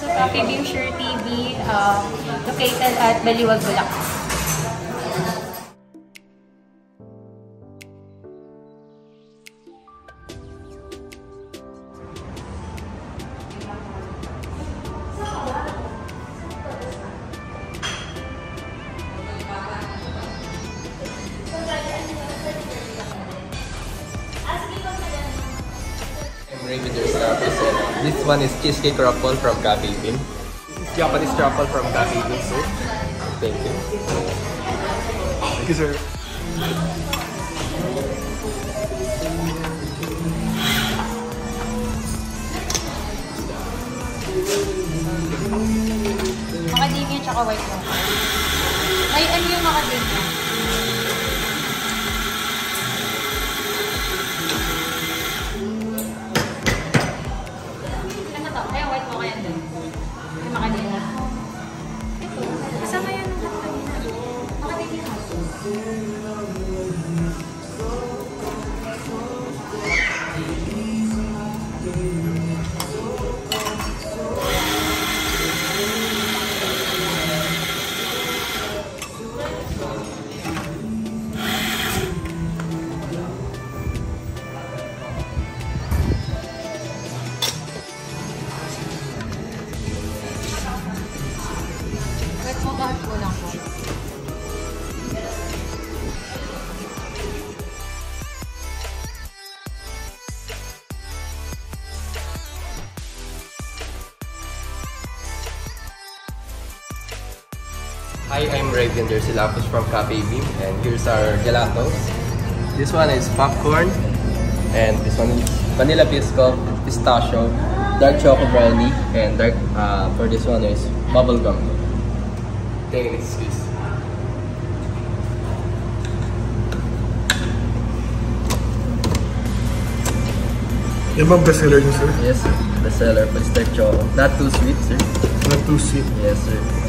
sa Coffee Bean Sure TV, located at Baliwag, Bulacan. This one is cheesecake truffle from Coffee Bean. This is Japanese truffle from Coffee Bean, sir. Thank you. Thank you, sir. Macadamia tsaka white mocha. Ay, ano yung macadamia? Hi, I'm Ravinder Silapos from Coffee Bean, and here's our gelatos. This one is popcorn, and this one is vanilla pisco, pistachio, dark chocolate brownie, and dark for this one is bubble gum. Take an excuse. Yan bang bestseller niyo, sir? Yes, sir. Bestseller, dark chocolate. Not too sweet, sir. Not too sweet. Yes, sir.